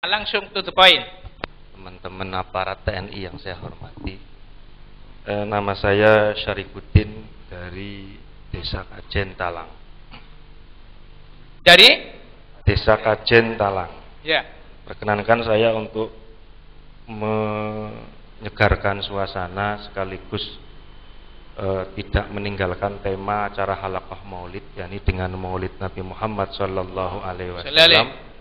Langsung to the point. Teman-teman aparat TNI yang saya hormati, nama saya Syarifuddin dari Desa Kajen Talang. Dari Desa Kajen Talang. ya. Perkenankan saya untuk menyegarkan suasana sekaligus tidak meninggalkan tema acara halaqah maulid, yakni dengan maulid Nabi Muhammad Sallallahu Alaihi Wasallam.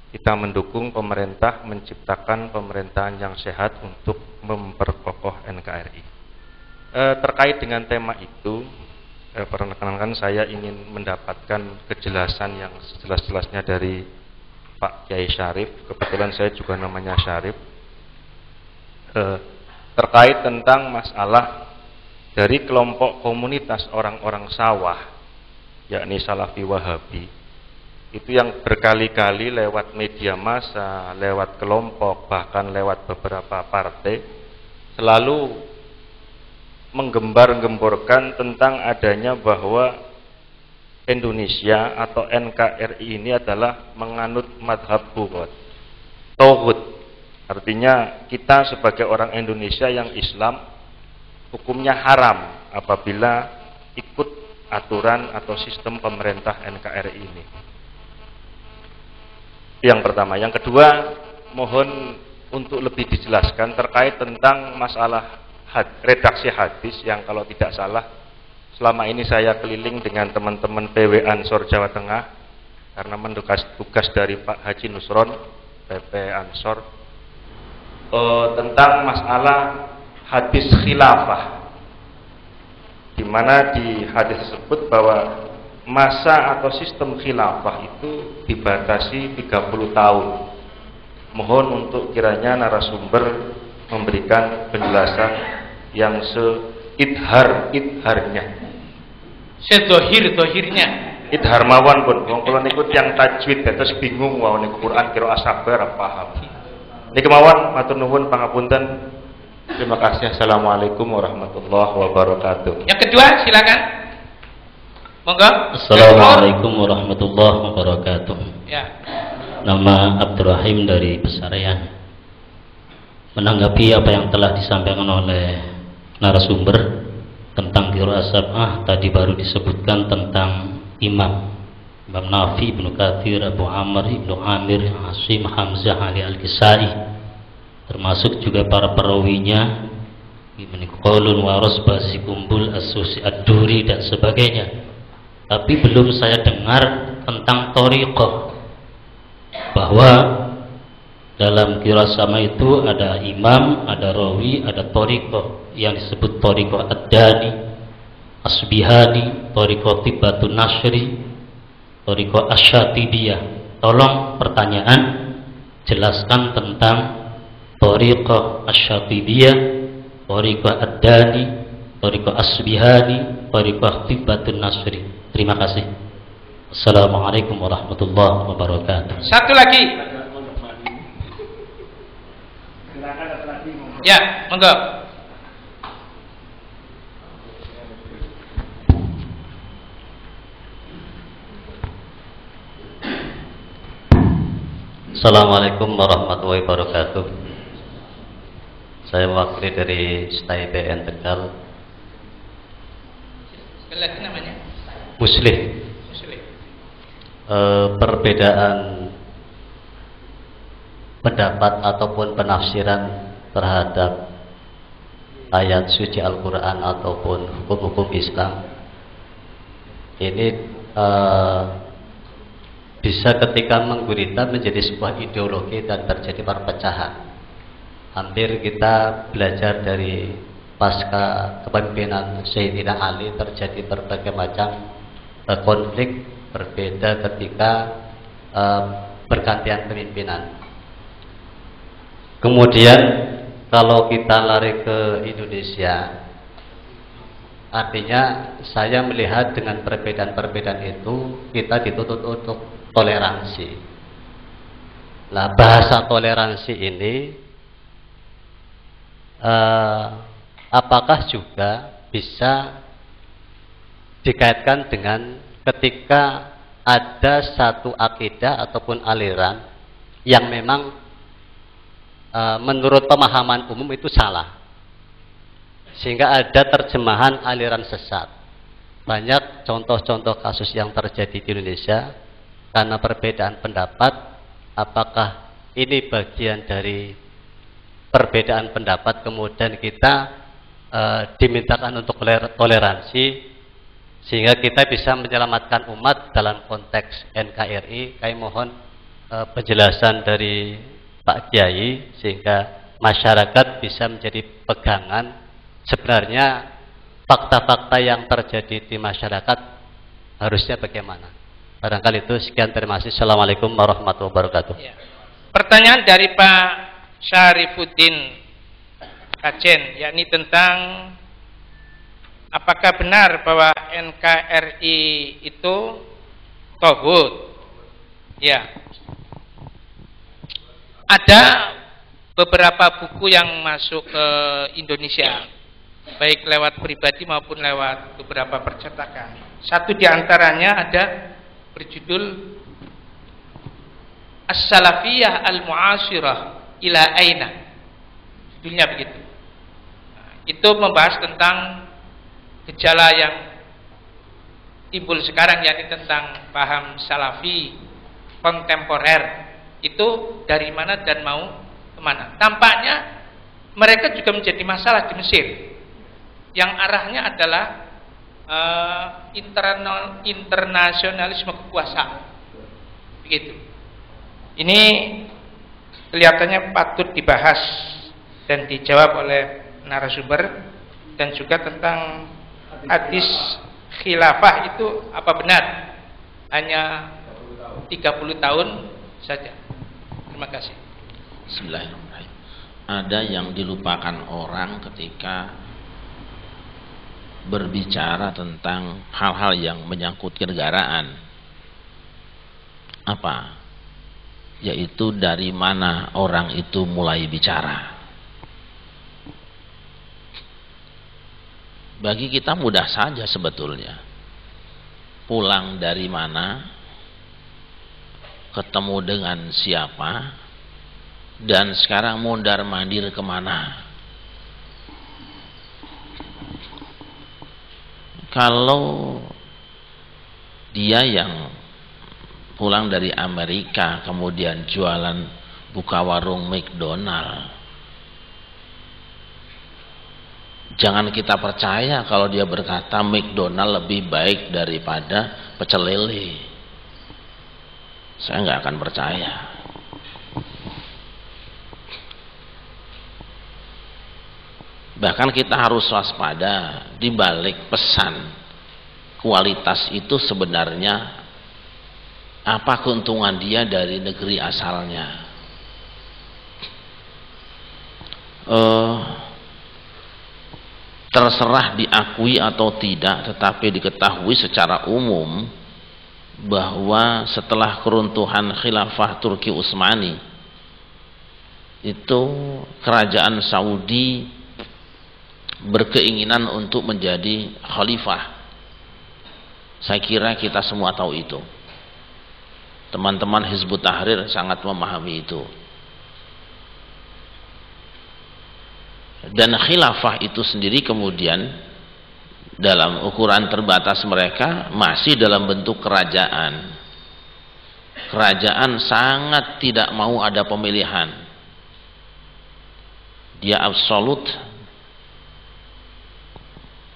Kita mendukung pemerintah menciptakan pemerintahan yang sehat untuk memperkokoh NKRI. Terkait dengan tema itu, perkenalkan saya ingin mendapatkan kejelasan yang sejelas-jelasnya dari Pak Kiai Syarif. Kebetulan saya juga namanya Syarif. Terkait tentang masalah dari kelompok komunitas orang-orang sawah, yakni Salafi Wahabi, itu yang berkali-kali lewat media massa, lewat kelompok, bahkan lewat beberapa partai selalu menggembar-gemborkan tentang adanya bahwa Indonesia atau NKRI ini adalah menganut madhab tauhid. Artinya kita sebagai orang Indonesia yang Islam hukumnya haram apabila ikut aturan atau sistem pemerintah NKRI ini. Yang pertama. Yang kedua, mohon untuk lebih dijelaskan terkait tentang masalah redaksi hadis yang kalau tidak salah selama ini saya keliling dengan teman-teman PW Ansor Jawa Tengah karena mendugas tugas dari Pak Haji Nusron PP Ansor tentang masalah hadis khilafah, di mana di hadis tersebut bahwa masa atau sistem khilafah itu dibatasi 30 tahun. Mohon untuk kiranya narasumber memberikan penjelasan yang seidharnya. Sedohirnya. Idhar mawon pun. Wong kula niku tiyang tajwid terus bingung wae niku Quran kira asabar paham. Niki mawon matur nuwun pangapunten. Terima kasih. Assalamualaikum warahmatullahi wabarakatuh. Yang kedua silakan. Monggo. Assalamualaikum warahmatullahi wabarakatuh. Ya. Nama Abdurrahim dari Pesarian. Menanggapi apa yang telah disampaikan oleh narasumber tentang qiraat sab'ah, tadi baru disebutkan tentang Imam Nafi, Ibnu Katsir, Abu Amr, Ibnu Amir, Asim, Hamzah, Ali Al-Kisai, termasuk juga para perawinya Ibnu Qaulun, Waras, Basi Kumbul, As-Susi, Ad-Duri dan sebagainya. Tapi belum saya dengar tentang thariqah, bahwa dalam qiraat sama itu ada imam, ada rawi, ada thariqah yang disebut thariqah Ad-Dani, Asbihani, thariqah Tibatun Nasri, thariqah Asyatibiyah. Tolong pertanyaan, jelaskan tentang thariqah Asyatibiyah, thariqah Ad-Dani, thariqah Asbihani, thariqah Tibatun Nasri. Terima kasih. Assalamualaikum warahmatullahi wabarakatuh. Satu lagi. Ya, monggo. Assalamualaikum warahmatullahi wabarakatuh. Saya mewakili dari STIBN Tegal. Sekali lagi namanya? Muslim. Perbedaan pendapat ataupun penafsiran terhadap ayat suci Al-Quran ataupun hukum-hukum Islam ini bisa ketika menggurita menjadi sebuah ideologi dan terjadi perpecahan. Hampir kita belajar dari pasca kepemimpinan Sayyidina Ali terjadi berbagai macam konflik berbeda ketika bergantian kepemimpinan. Kemudian kalau kita lari ke Indonesia, artinya saya melihat dengan perbedaan-perbedaan itu kita dituntut untuk toleransi. Nah, bahasa toleransi ini apakah juga bisa dikaitkan dengan ketika ada satu akidah ataupun aliran yang memang menurut pemahaman umum itu salah, sehingga ada terjemahan aliran sesat. Banyak contoh-contoh kasus yang terjadi di Indonesia karena perbedaan pendapat. Apakah ini bagian dari perbedaan pendapat kemudian kita dimintakan untuk toleransi sehingga kita bisa menyelamatkan umat dalam konteks NKRI? Kami mohon penjelasan dari Pak Kiai sehingga masyarakat bisa menjadi pegangan sebenarnya fakta-fakta yang terjadi di masyarakat harusnya bagaimana. Barangkali itu, sekian, terima kasih. Assalamualaikum warahmatullahi wabarakatuh. Ya. Pertanyaan dari Pak Syarifuddin Kacen, yakni tentang apakah benar bahwa NKRI itu toghut? Ya, ada beberapa buku yang masuk ke Indonesia, baik lewat pribadi maupun lewat beberapa percetakan. Satu diantaranya ada berjudul As-Salafiyah Al-Mu'asirah Ila Aina. Judulnya begitu. Itu membahas tentang gejala yang timbul sekarang, yakni tentang paham salafi kontemporer. Itu dari mana dan mau kemana. Tampaknya mereka juga menjadi masalah di Mesir, yang arahnya adalah internasionalisme kekuasaan. Begitu. Ini kelihatannya patut dibahas dan dijawab oleh narasumber, dan juga tentang hadis khilafah itu apa benar hanya 30 tahun saja. Terima kasih. Bismillahirrahmanirrahim. Ada yang dilupakan orang ketika berbicara tentang hal-hal yang menyangkut kenegaraan. Apa? Yaitu dari mana orang itu mulai bicara. Bagi kita mudah saja sebetulnya. Pulang dari mana, ketemu dengan siapa, dan sekarang mondar-mandir kemana. Kalau dia yang pulang dari Amerika kemudian jualan, buka warung McDonald, jangan kita percaya kalau dia berkata McDonald lebih baik daripada pecel lele. Saya nggak akan percaya. Bahkan kita harus waspada di balik pesan kualitas itu sebenarnya apa keuntungan dia dari negeri asalnya. Terserah diakui atau tidak, tetapi diketahui secara umum bahwa setelah keruntuhan khilafah Turki Utsmani itu kerajaan Saudi berkeinginan untuk menjadi khalifah. Saya kira kita semua tahu itu. Teman-teman Hizbut Tahrir sangat memahami itu. Dan khilafah itu sendiri kemudian dalam ukuran terbatas mereka masih dalam bentuk kerajaan. Kerajaan sangat tidak mau ada pemilihan. Dia absolut.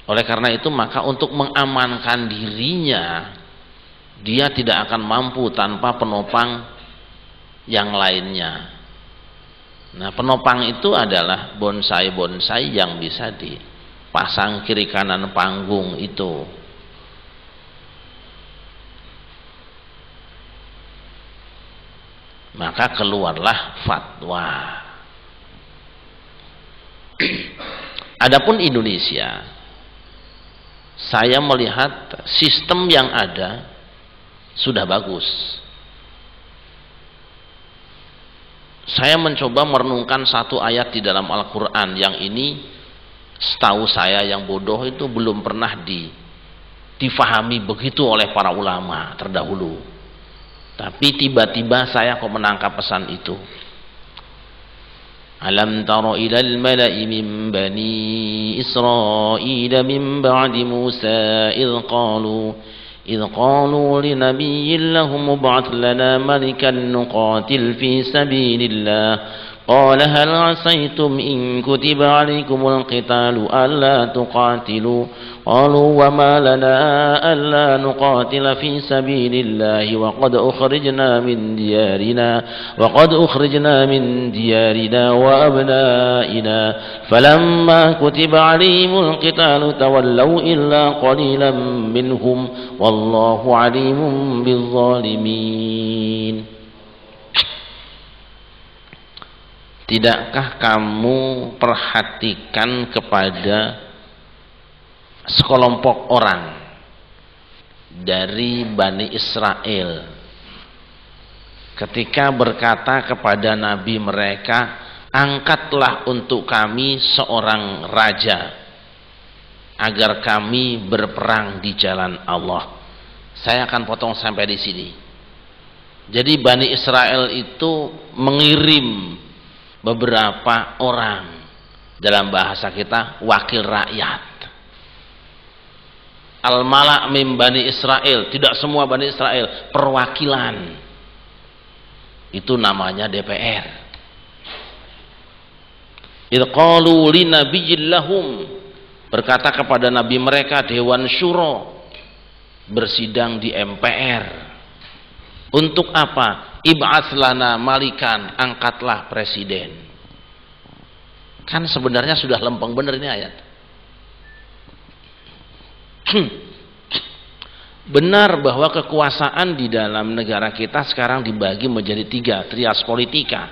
Oleh karena itu maka untuk mengamankan dirinya, dia tidak akan mampu tanpa penopang yang lainnya. Nah, penopang itu adalah bonsai-bonsai yang bisa dipasang kiri kanan panggung itu. Maka keluarlah fatwa. Adapun Indonesia, saya melihat sistem yang ada sudah bagus. Saya mencoba merenungkan satu ayat di dalam Al-Quran yang ini setahu saya yang bodoh itu belum pernah difahami begitu oleh para ulama terdahulu. Tapi tiba-tiba saya kok menangkap pesan itu. Alam tara ilal mala'i min bani Israil min ba'di Musa idh qalu li nabiyyin lahum ib'ath lana malikan nuqatil fi sabilillah قال هل عسيتم إن كتب عليكم القتال ألا تقاتلوا قالوا وما لنا ألا نقاتل في سبيل الله وقد أخرجنا من ديارنا وأبنائنا فلما كتب عليهم القتال تولوا إلا قليلا منهم والله عليم بالظالمين. Tidakkah kamu perhatikan kepada sekelompok orang dari Bani Israel ketika berkata kepada nabi mereka, angkatlah untuk kami seorang raja agar kami berperang di jalan Allah. Saya akan potong sampai di sini. Jadi Bani Israel itu mengirim beberapa orang, dalam bahasa kita wakil rakyat. Al-mala' min Bani Israel, tidak semua Bani Israel, perwakilan. Itu namanya DPR. Idh qalu li nabiyyin lahum, berkata kepada nabi mereka, Dewan Syuro bersidang di MPR. Untuk apa? Ib'ats lana malikan, angkatlah presiden. Kan sebenarnya sudah lempeng benar ini ayat. Benar bahwa kekuasaan di dalam negara kita sekarang dibagi menjadi 3 trias politika: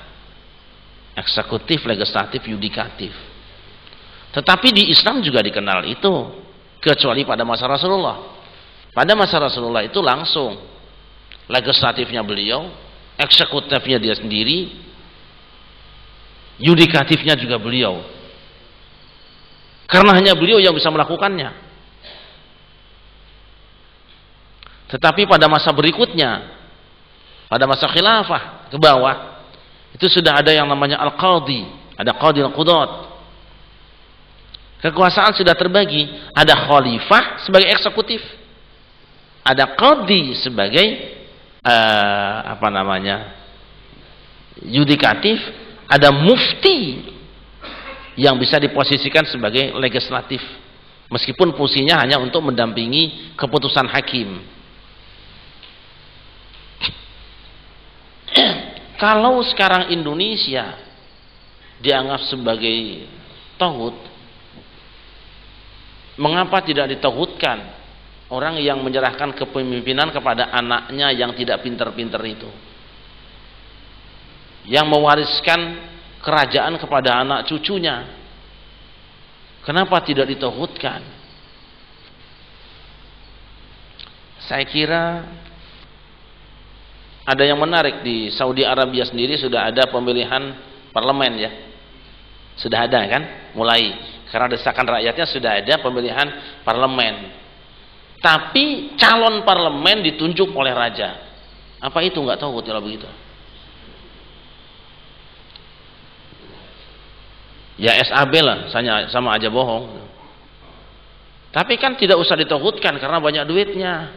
eksekutif, legislatif, yudikatif. Tetapi di Islam juga dikenal itu, kecuali pada masa Rasulullah. Pada masa Rasulullah itu langsung legislatifnya beliau, eksekutifnya dia sendiri, yudikatifnya juga beliau. Karena hanya beliau yang bisa melakukannya. Tetapi pada masa berikutnya, pada masa khilafah ke bawah, itu sudah ada yang namanya al-qadhi, ada qadhi al-qudat. Kekuasaan sudah terbagi, ada khalifah sebagai eksekutif, ada qadhi sebagai yudikatif, ada mufti yang bisa diposisikan sebagai legislatif, meskipun fungsinya hanya untuk mendampingi keputusan hakim. Kalau sekarang Indonesia dianggap sebagai tauhid, mengapa tidak ditauhidkan orang yang menyerahkan kepemimpinan kepada anaknya yang tidak pintar-pintar itu, yang mewariskan kerajaan kepada anak cucunya? Kenapa tidak ditauhidkan? Saya kira ada yang menarik. Di Saudi Arabia sendiri sudah ada pemilihan parlemen ya, sudah ada kan, mulai karena desakan rakyatnya sudah ada pemilihan parlemen. Tapi calon parlemen ditunjuk oleh raja. Apa itu nggak tahu kalau begitu? Ya SAB lah, sama aja bohong. Tapi kan tidak usah ditauhidkan karena banyak duitnya.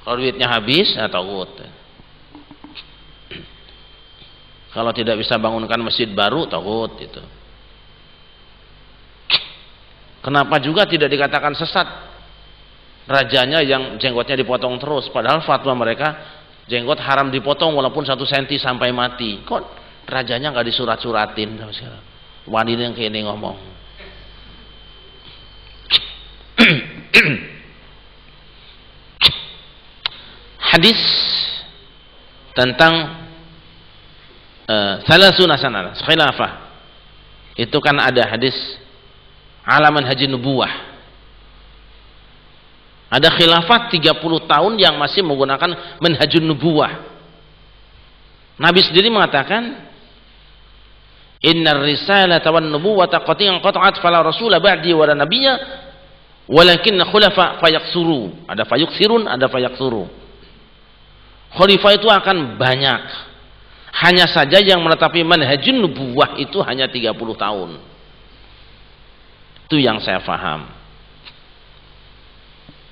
Kalau duitnya habis, ya tauhid. Kalau tidak bisa bangunkan masjid baru, tauhid itu. Kenapa juga tidak dikatakan sesat rajanya yang jenggotnya dipotong terus, padahal fatwa mereka jenggot haram dipotong walaupun 1 senti sampai mati. Kok rajanya nggak disurat-suratin? Wanita yang kayak ini ngomong. Hadis tentang salasuna sanah khilafah, itu kan ada hadis alaman haji nubuwah, ada khilafat 30 tahun yang masih menggunakan manhajun nubuwah. Nabi sendiri mengatakan, innar risalata wan nubuwata qat'at fala rasula ba'di wa la nabiyya walakin khulafa fayaksuru. Ada fayuksirun, ada fayaksuru. Khalifah itu akan banyak. Hanya saja yang menetapi manhajun nubuwah itu hanya 30 tahun. Itu yang saya paham.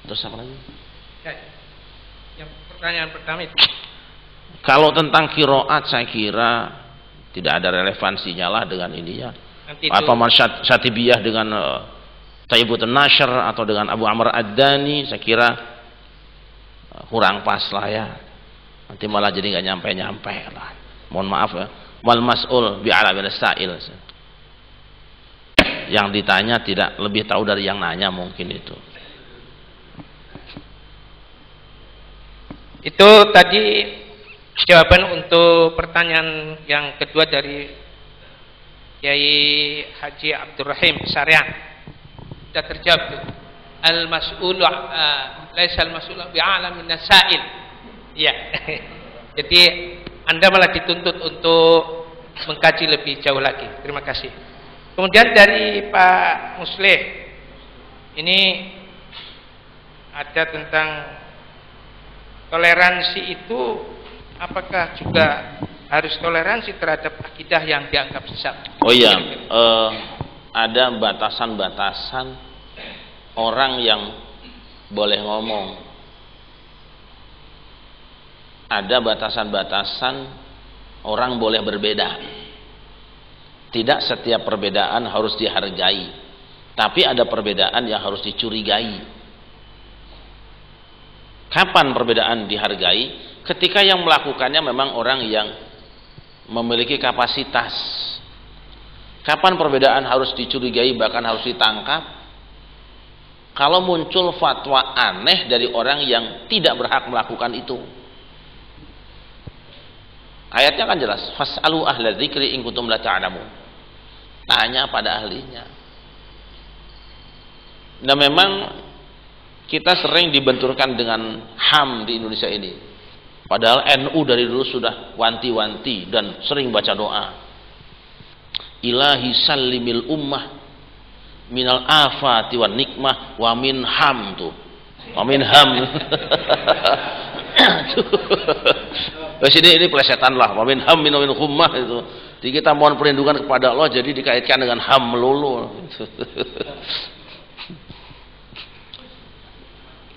Terus apa lagi? Yang pertanyaan pertama itu. Kalau tentang qiraat saya kira tidak ada relevansinya lah dengan ini ya. Apa Syatibiyah dengan Taibutun Nashr atau dengan Abu Amr Ad-Dani, saya kira kurang pas lah ya. Nanti malah jadi nggak nyampe-nyampe lah. Mohon maaf ya. Wal mas'ul bi'ala min as-sa'il. Yang ditanya tidak lebih tahu dari yang nanya mungkin itu. Itu tadi jawaban untuk pertanyaan yang kedua dari Kiai Haji Abdurrahim Syariah. Sudah terjawab tuh. Al-mas'ulu laisa al-mas'ulu bi'alam min as-sa'il. Iya. Jadi Anda malah dituntut untuk mengkaji lebih jauh lagi. Terima kasih. Kemudian dari Pak Musleh, ini ada tentang toleransi itu, apakah juga harus toleransi terhadap akidah yang dianggap sesat? Oh iya, ada batasan-batasan orang yang boleh ngomong. Ada batasan-batasan orang boleh berbeda. Tidak setiap perbedaan harus dihargai, tapi ada perbedaan yang harus dicurigai. Kapan perbedaan dihargai? Ketika yang melakukannya memang orang yang memiliki kapasitas. Kapan perbedaan harus dicurigai bahkan harus ditangkap? Kalau muncul fatwa aneh dari orang yang tidak berhak melakukan itu. Ayatnya kan jelas, fas'alu ahla dzikri in kuntum la ta'lamun. Tanya pada ahlinya. Nah memang kita sering dibenturkan dengan HAM di Indonesia ini. Padahal NU dari dulu sudah wanti-wanti dan sering baca doa. Ilahi sallimil ummah minal afati wan nikmah wa min ham tuh. Wa min ham. Terus ini plesetan lah, wa min ham min khummah itu. Jadi kita mohon perlindungan kepada Allah, jadi dikaitkan dengan ham melulu.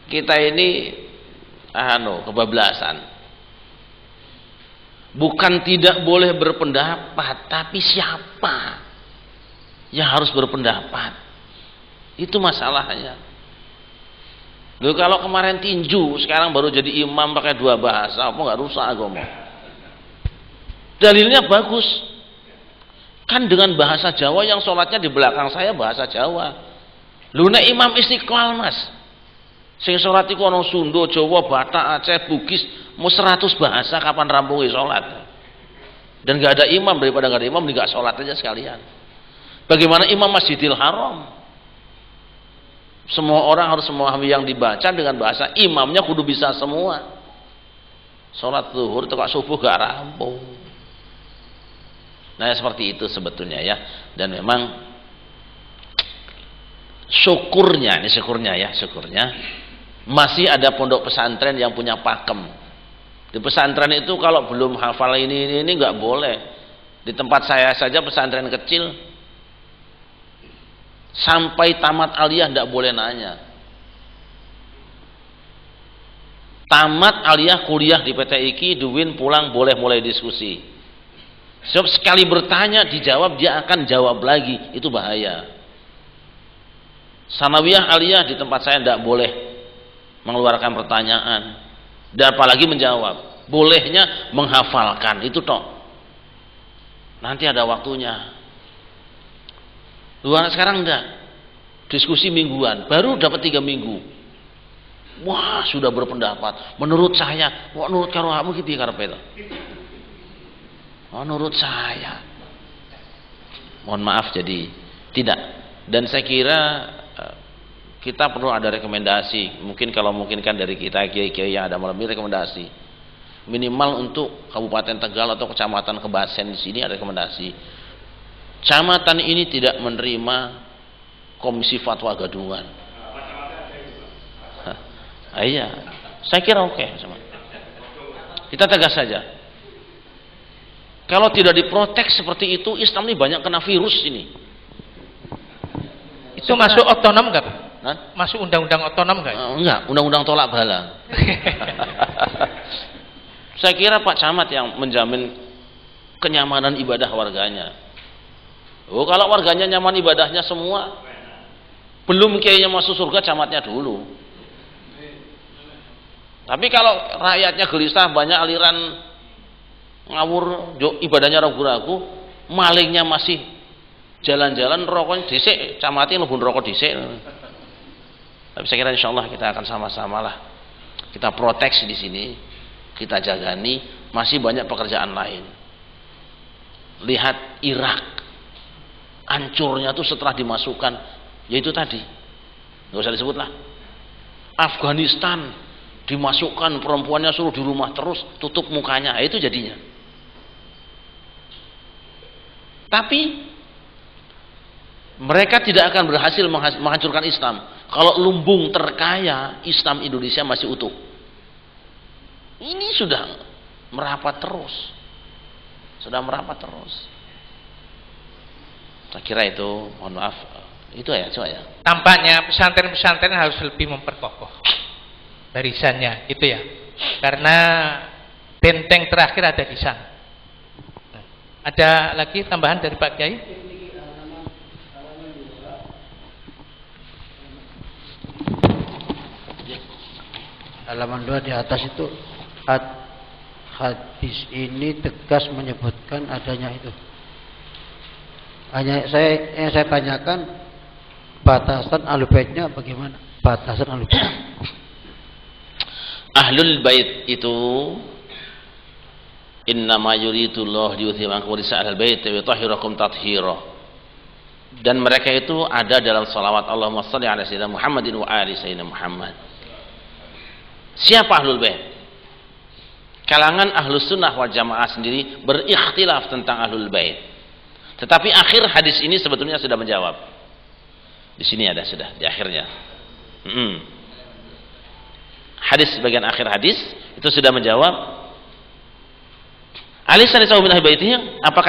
Kita ini kebablasan. Bukan tidak boleh berpendapat, tapi siapa yang harus berpendapat? Itu masalahnya. Loh, kalau kemarin tinju, sekarang baru jadi imam pakai 2 bahasa, apa nggak rusak agama? Dalilnya bagus. Kan dengan bahasa Jawa yang sholatnya di belakang saya bahasa Jawa. Lho nek imam Istiqlal Mas. Sing sholat iku ana Sunda, Jawa, Batak, Aceh, Bugis, mau 100 bahasa kapan rampungi sholat. Dan nggak ada imam, daripada nggak ada imam nggak sholat aja sekalian. Bagaimana imam Masjidil Haram? Semua orang harus memahami yang dibaca dengan bahasa imamnya kudu bisa semua. Sholat zuhur tekak subuh gak rampung. Nah seperti itu sebetulnya ya. Dan memang syukurnya masih ada pondok pesantren yang punya pakem. Di pesantren itu kalau belum hafal ini nggak boleh. Di tempat saya saja pesantren kecil, sampai tamat aliyah tidak boleh nanya. Tamat aliyah kuliah di PT IKI, duwin pulang boleh mulai diskusi. Sebab sekali bertanya dijawab dia akan jawab lagi, itu bahaya. Sanawiyah aliyah di tempat saya tidak boleh mengeluarkan pertanyaan dan apalagi menjawab. Bolehnya menghafalkan, itu toh. Nanti ada waktunya. Luar sekarang enggak. Diskusi mingguan, baru dapat 3 minggu. Wah, sudah berpendapat. Menurut saya, menurut karo kamu gitu karepe to. Menurut saya. Mohon maaf jadi tidak. Dan saya kira kita perlu ada rekomendasi. Mungkin kalau memungkinkan dari kita kiai-kiai yang ada malam ini rekomendasi. Minimal untuk Kabupaten Tegal atau Kecamatan Kebasen di sini ada rekomendasi. Kecamatan ini tidak menerima komisi fatwa gadungan. Iya, saya kira oke. Kita tegas saja. Kalau tidak diprotek seperti itu, Islam ini banyak kena virus ini. Itu masuk otonom nggak, Pak? Hah? Masuk undang-undang otonom nggak? Enggak, undang-undang tolak bala. Saya kira Pak Camat yang menjamin kenyamanan ibadah warganya. Oh, kalau warganya nyaman ibadahnya semua, belum kiainya masuk surga, camatnya dulu. Tapi kalau rakyatnya gelisah, banyak aliran ngawur, ibadahnya ragu-ragu, malingnya masih jalan-jalan, rokoknya dhisik, camatnya lebih rokok dhisik. Tapi saya kira insya Allah kita akan sama-sama lah, kita proteksi di sini, kita jagani. Masih banyak pekerjaan lain. Lihat Irak, hancurnya tuh setelah dimasukkan, yaitu tadi, nggak usah disebut lah. Afghanistan dimasukkan, perempuannya suruh di rumah terus, tutup mukanya, itu jadinya. Tapi mereka tidak akan berhasil menghancurkan Islam kalau lumbung terkaya Islam Indonesia masih utuh. Ini sudah merapat terus, saya kira itu, mohon maaf, itu ya coba ya. Tampaknya pesantren-pesantren harus lebih memperkokoh barisannya, gitu ya. Karena benteng terakhir ada di sana. Ada lagi tambahan dari Pak Kiai? Halaman 2 di atas itu hadis ini tegas menyebutkan adanya itu. Hanya yang saya tanyakan, batasan ahlul baitnya bagaimana? Batasan ahlul bait. Ahlul bait itu innama yuridullah liyuthhirakum risa ahlul bait wa yutahhirakum tathhira. Dan mereka itu ada dalam salawat Allahumma shalli ala sayyidina Muhammadin wa ali sayyidina Muhammad. Siapa ahlul bait? Kalangan ahlus sunnah wal jamaah sendiri berikhtilaf tentang ahlul bait. Tetapi akhir hadis ini sebetulnya sudah menjawab. Di sini ada sudah di akhirnya. Hadis bagian akhir hadis itu sudah menjawab. Ali sallallahu min ahli baitihi, apakah